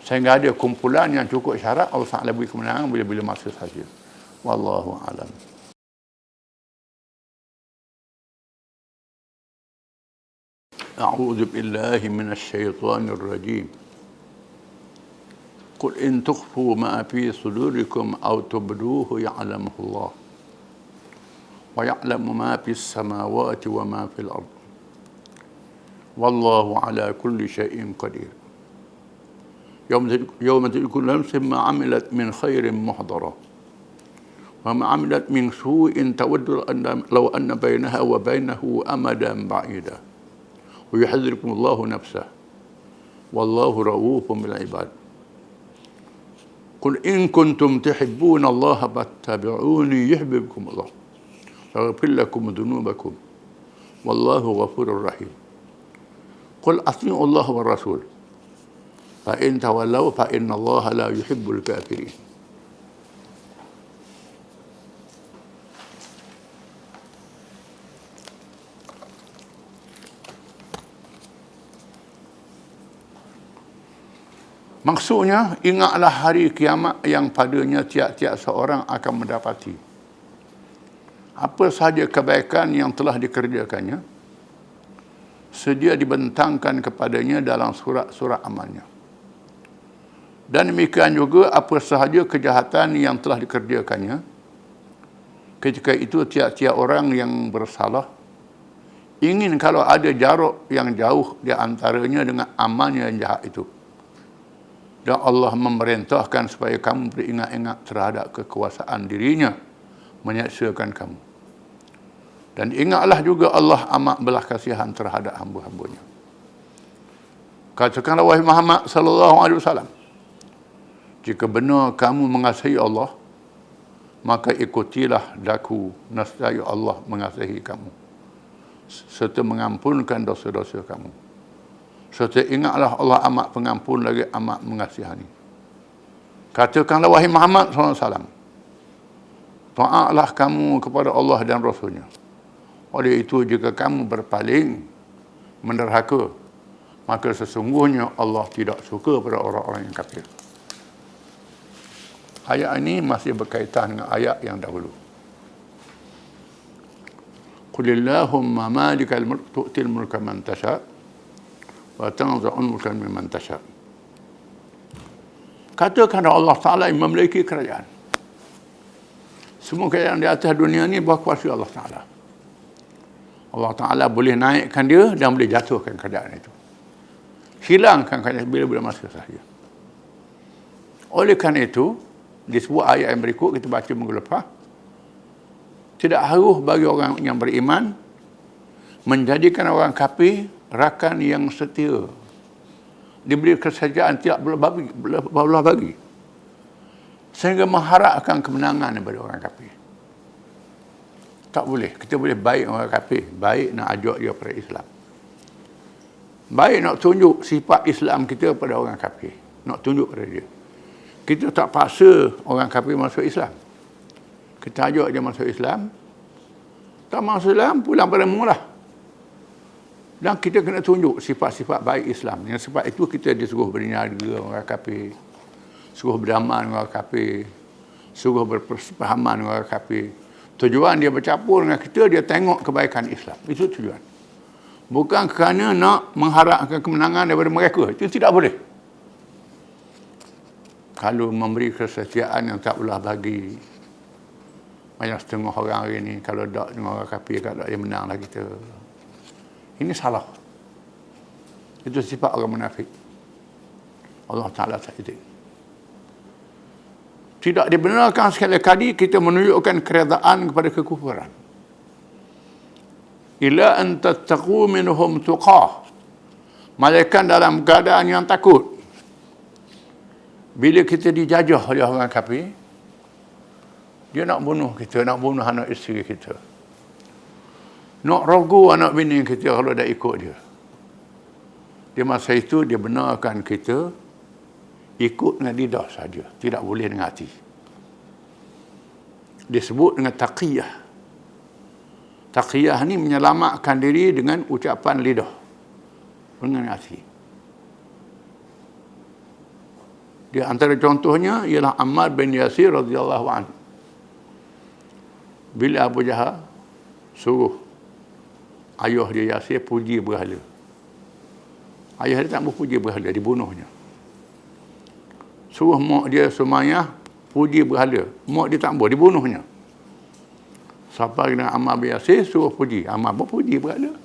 Sehingga ada kumpulan yang cukup syarat, Allah Ta'ala beri kemenangan bila-bila masa saja. Wallahu a'lam. A'udzu billahi minasy syaithanir rajim. Qul in tukhfu ma fi sudurikum aw tubduhu ya'lamuhu Allah. Wa ya'lamu ma fis samawati wa ma fil ard. Wallahu ala kulli syai'in qadir. Yawma tad'u kullu nafsin ma 'amilat min khairin muhdara. وما عملت من سوء تود لو أن بينها وبينه أمدا بعيدا ويحذركم الله نفسه والله رؤوف بالعباد قل إن كنتم تحبون الله فاتبعوني يحببكم الله ويغفر لكم ذنوبكم والله غفور رحيم قل أطيعوا الله والرسول فإن تولوا فإن الله لا يحب الكافرين. Maksudnya, ingatlah hari kiamat yang padanya tiap-tiap seorang akan mendapati apa sahaja kebaikan yang telah dikerjakannya, sedia dibentangkan kepadanya dalam surat-surat amalnya. Dan demikian juga apa sahaja kejahatan yang telah dikerjakannya, ketika itu tiap-tiap orang yang bersalah ingin kalau ada jarak yang jauh di antaranya dengan amalnya yang jahat itu. Dan Allah memerintahkan supaya kamu beringat-ingat terhadap kekuasaan dirinya menyaksikan kamu. Dan ingatlah juga Allah amat belas kasihan terhadap hamba-hambanya. Katakanlah wahai Muhammad sallallahu alaihi wasallam, jika benar kamu mengasihi Allah, maka ikutilah daku nescaya Allah mengasihi kamu serta mengampunkan dosa-dosa kamu. Serta ingatlah Allah amat pengampun lagi amat mengasihani. Katakanlah wahai Muhammad SAW, taatlah kamu kepada Allah dan Rasulnya. Oleh itu jika kamu berpaling menderhaka, maka sesungguhnya Allah tidak suka pada orang-orang yang kafir. Ayat ini masih berkaitan dengan ayat yang dahulu. Qulillahumma malikal mulk tu'til mulka man tasha' wa tanza'ul mulka mimman tasha'. Katakan Allah Ta'ala yang memiliki kerajaan. Semua kerajaan di atas dunia ini berkuasa Allah Ta'ala. Allah Ta'ala boleh naikkan dia dan boleh jatuhkan kerajaan itu. Hilangkan kerajaan bila-bila masa sahaja. Oleh kerana itu, di sebuah ayat yang berikut kita baca minggu lepas, tidak harus bagi orang yang beriman menjadikan orang kafir rakan yang setia. Diberi kesejahteraan tiap belah bagi. Sehingga mengharapkan kemenangan daripada orang kafir. Tak boleh. Kita boleh baik orang kafir. Baik nak ajak dia pada Islam. Baik nak tunjuk sifat Islam kita pada orang kafir. Nak tunjuk pada dia. Kita tak paksa orang kafir masuk Islam. Kita ajak dia masuk Islam. Tak masuk Islam, pulang pada mula. Dan kita kena tunjuk sifat-sifat baik Islam. Yang sebab itu kita disuruh berniaga orang kafir. Suruh beramal dengan orang kafir. Suruh berpersepahaman dengan orang kafir. Tujuan dia bercampur dengan kita, dia tengok kebaikan Islam. Itu tujuan. Bukan kerana nak mengharapkan kemenangan daripada mereka. Itu tidak boleh. Kalau memberi kesetiaan yang tak boleh bagi. Banyak setengah orang hari ni, kalau tak dengan orang kafir, kalau dia menanglah kita. Ini salah. Itu sifat orang munafik. Allah Ta'ala tak izin. Tidak dibenarkan sekali kali kita menunjukkan keredaan kepada kekufuran. Ila an tattaqu minhum tuqah. Malaikat dalam keadaan yang takut. Bila kita dijajah oleh orang kafir, dia nak bunuh kita, nak bunuh anak isteri kita. Nak rogu anak bini kita kalau dah ikut dia. Di masa itu dia benarkan kita ikut dengan lidah saja, tidak boleh dengan hati. Disebut dengan taqiyah. Taqiyah ni menyelamatkan diri dengan ucapan lidah, dengan hati. Di antara contohnya ialah Ammar bin Yasir radhiyallahu anhu. Bila Abu Jahal suruh ayah dia Yasir puji berhala. Ayah dia tak mau puji berhala, dibunuhnya. Suruh mak dia Sumayyah puji berhala. Mak dia tak mau, dibunuhnya. Sampai dengan Ammar bin Yasir suruh puji. Ammar pun puji berhala.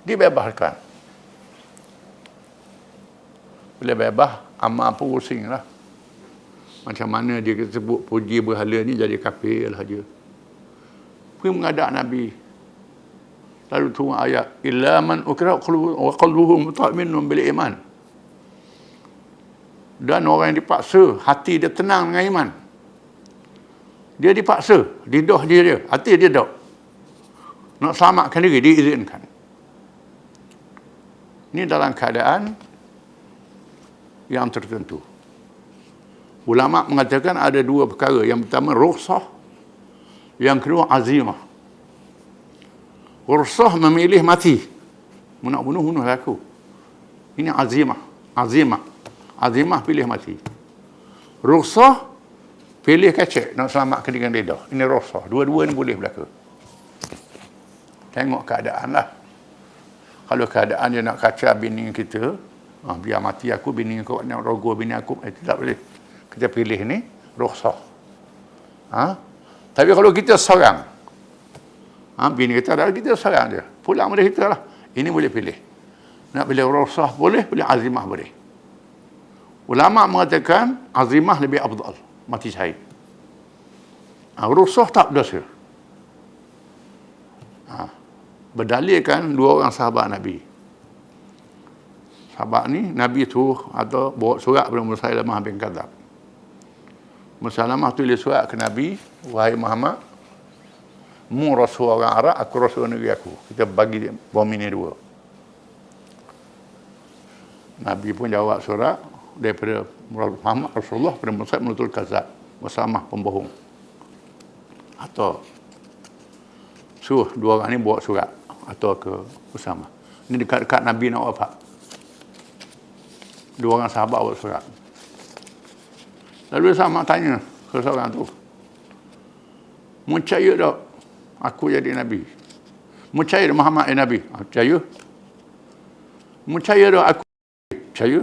Dibebaskan. Bila bebas, Ammar pun pusing lah. Macam mana dia sebut puji berhala ni jadi kafir lah dia. Pergi menghadap Nabi. Lalu turun ayat. Illa man ukra wa qalbuhu mutma'innun bil iman. Dan orang yang dipaksa, hati dia tenang dengan iman. Dia dipaksa, lidah dia, hati dia tak. Nak selamatkan diri, diizinkan. Ini dalam keadaan yang tertentu. Ulama mengatakan ada dua perkara. Yang pertama, rukhsah. Yang kedua, azimah. Rukhsah memilih mati. Nak bunuh aku. Ini azimah. Azimah pilih mati. Rukhsah pilih kecek nak selamatkan dengan lidah. Ini rukhsah. Dua-dua ni boleh berlaku. Tengok keadaan lah. Kalau keadaan dia nak kacau bini kita, biar mati aku, bini kau nak rogo bini aku, itu tak boleh. Kita pilih ni rukhsah. Tapi kalau kita seorang, bini kita adalah kita seorang je, pulang pada kita lah. Ini boleh pilih. Nak pilih rukhsah boleh, pilih azimah boleh. Ulama mengatakan azimah lebih afdal, mati syahid. Rukhsah tak berdosa. Berdalilkan dua orang sahabat Nabi. Sahabat ni Nabi tu atau bawa surat kepada Musailamah bin Kadzab. Musailamah tulis surat ke Nabi, wahai Muhammad, mu rasul orang Arab, aku rasul negeri aku. Kita bagi bom ini dua. Nabi pun jawab surat daripada Muhammad Rasulullah kepada Musailamah Kadzab, Musailamah pembohong. Atau suruh dua orang ni bawa surat atau ke Usama. Ini dekat-dekat Nabi nak wafat. Dua orang sahabat bawa surat. Lalu Usama tanya ke seorang tu, mu percaya tak aku jadi Nabi? Mu percaya tak Muhammad jadi Nabi? Percaya. Mu percaya tak aku? Percaya.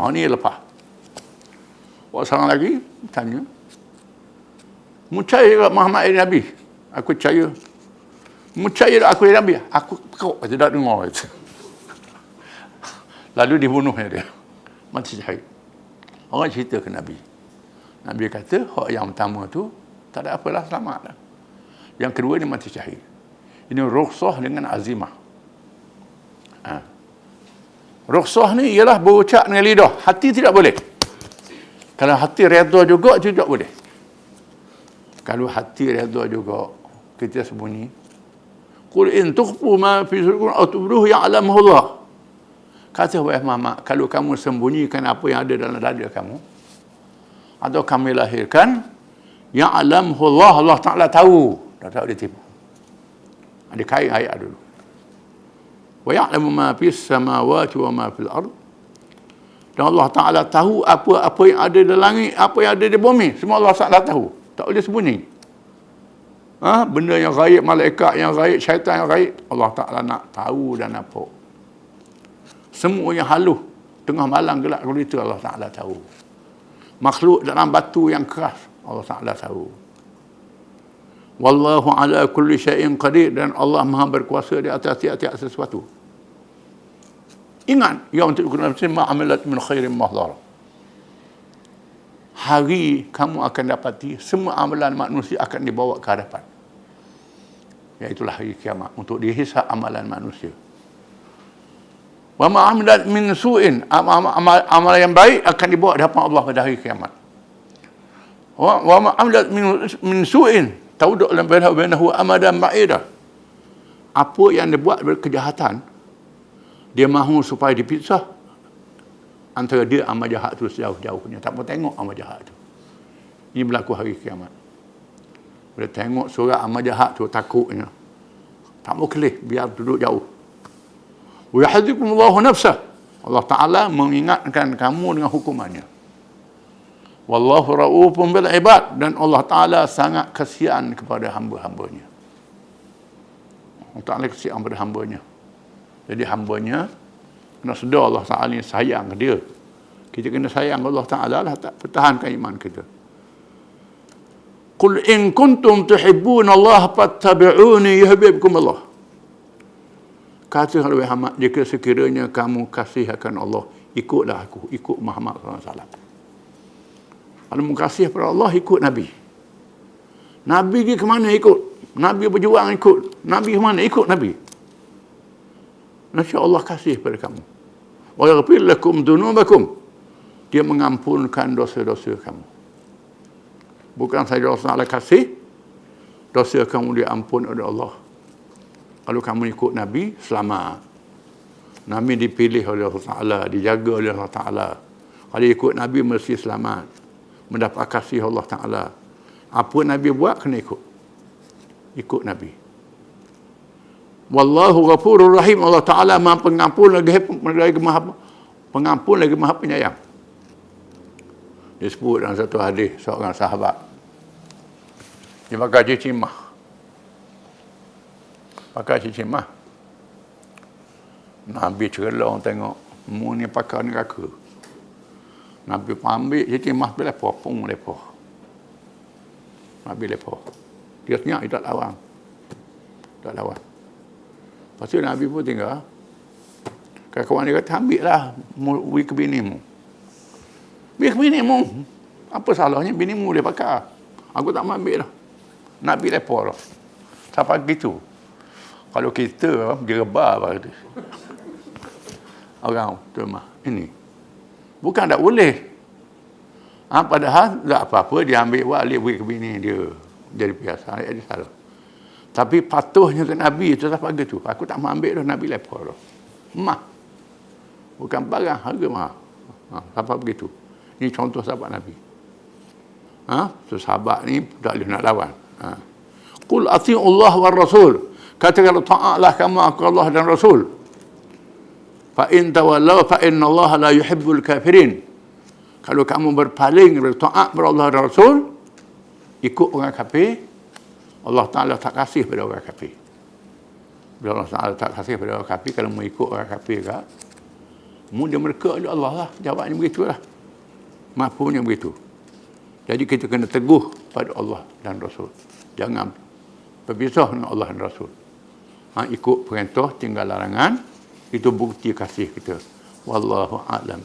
Ni lepas. Orang seorang lagi tanya, mu percaya tak Muhammad jadi Nabi? Aku percaya. Mu percaya tak aku jadi Nabi? Aku kau tidak dengar itu. Lalu dibunuhnya dia. Mati syahid. Orang cerita ke Nabi. Nabi kata, hak yang pertama tu, tak ada apalah, selamat lah. Yang kedua ni mati syahid. Ini rukhsah dengan azimah. Rukhsah ni ialah berucap dengan lidah, hati tidak boleh. Kalau hati redha juga tidak boleh. Kalau hati redha juga, kita sembunyi. Qul in tukhfu ma fi sudurikum aw tubduhu ya'lamuhu Allah. Kata wahai Muhammad, kalau kamu sembunyikan apa yang ada dalam dada kamu atau kami lahirkan, ya'lamuhu Allah, Allah Ta'ala tahu. Tak tahu dia tipu. Ada kain ayat dulu. Wa ya'lamu ma fis samawati wa ma fil ard. Dan Allah Ta'ala tahu apa yang ada di langit, apa yang ada di bumi. Semua Allah Ta'ala tahu. Tak boleh sembunyi. Benda yang gaib, malaikat yang gaib, syaitan yang gaib, Allah Ta'ala nak tahu dan nampak. Semua yang haluh, tengah malam gelap gulita, Allah Ta'ala tahu. Makhluk dalam batu yang keras, Allah Ta'ala tahu. Wallahu ala kulli syai'in qadir, dan Allah Maha berkuasa di atas tiap-tiap sesuatu. Ingat, yaum taqulu nafsun ma amilat min khairin mahdhar. Hari kamu akan dapati semua amalan manusia akan dibawa ke hadapan. Iaitulah hari kiamat, untuk dihisab amalan manusia. Wa ma amilat min su'in, amalan yang baik akan dibawa ke hadapan Allah pada hari kiamat. Wa ma amilat min su'in tauduk lam bainahu amadan ma'idah. Apa yang dia buat berkejahatan, dia mahu supaya dipisah antara dia amal jahat tu sejauh-jauhnya. Tak mau tengok amal jahat tu. Ini berlaku hari kiamat. Bila tengok surat amal jahat tu, takutnya. Tak mau kelih, biar duduk jauh. Wa yahdzikumullahu nafsah. Allah Ta'ala mengingatkan kamu dengan hukumannya. Wallahu ra'ufun bil ibad, dan Allah Ta'ala sangat kasihan kepada hamba-hambanya. Allah Ta'ala kasihan kepada hambanya. Jadi hambanya kena sedar Allah Ta'ala ni sayang ke dia. Kita kena sayang Allah Ta'ala lah, tak pertahankan iman kita. Qul in kuntum tuhibbuna Allah fattabi'uni yuhibbukum Allah. Kata oleh Muhammad, jika sekiranya kamu kasih akan Allah, ikutlah aku, ikut Muhammad SAW. Kalau kamu kasih kepada Allah, ikut Nabi. Nabi pergi ke mana, ikut. Nabi berjuang, ikut. Nabi ke mana, ikut Nabi. Insya Allah kasih kepada kamu. Wa yaghfir lakum dhunubakum. Dia mengampunkan dosa-dosa kamu. Bukan saja Allah Ta'ala kasih, dosa kamu diampun oleh Allah. Kalau kamu ikut Nabi, selamat. Nabi dipilih oleh Allah Ta'ala, dijaga oleh Allah Ta'ala. Kalau ikut Nabi, mesti selamat. Mendapat kasih Allah Ta'ala. Apa Nabi buat, kena ikut. Ikut Nabi. Wallahu ghafurur rahim. Allah Ta'ala Maha pengampun lagi Maha penyayang. Disebut dalam satu hadis seorang sahabat. Dia pakai cicimah. Nabi cerlah tengok. Mu ni pakai neraka. Nabi ambil cicimah pergi lepas. Pung lepas. Nabi lepas. Dia senyap, dia tak lawan. Lepas tu Nabi pun tinggal. Kawan dia kata, ambil lah beri ke binimu. Beri ke binimu. Apa salahnya binimu dia pakai. Aku tak mau ambil lah. Nabi lepas lah. Sampai gitu. Kalau kita, dia rebah apa kata. Orang tu mah. Ini. Bukan tak boleh. Padahal tak apa-apa, dia ambil wali beri ke bini dia. Jadi biasa. Dia salah. Tapi patuhnya ke Nabi itu sampai gitu. Aku tak mau ambil dah, Nabi lepas dah. Mah. Bukan barang, harga mahal. Sampai begitu. Ini contoh sahabat Nabi. So sahabat ni tak boleh nak lawan. Qul ati'u Allah wa Rasul. Katakanlah ta'atlah kamu aku Allah dan Rasul. Fa in tawallaw fa inna Allah la yuhibbul kafirin. Kalau kamu berpaling bertaat kepada Allah dan Rasul, ikut orang kafir, Allah Ta'ala tak kasih pada orang kafir. Bila Allah Ta'ala tak kasih pada orang kafir, kalau mau ikut orang kafir ke, mu dia mereka oleh Allah lah. Jawabnya begitulah. Mahfumnya begitu. Jadi kita kena teguh pada Allah dan Rasul. Jangan berpisah dengan Allah dan Rasul. Ikut perintah, tinggal larangan. Itu bukti kasih kita. Wallahu a'lam.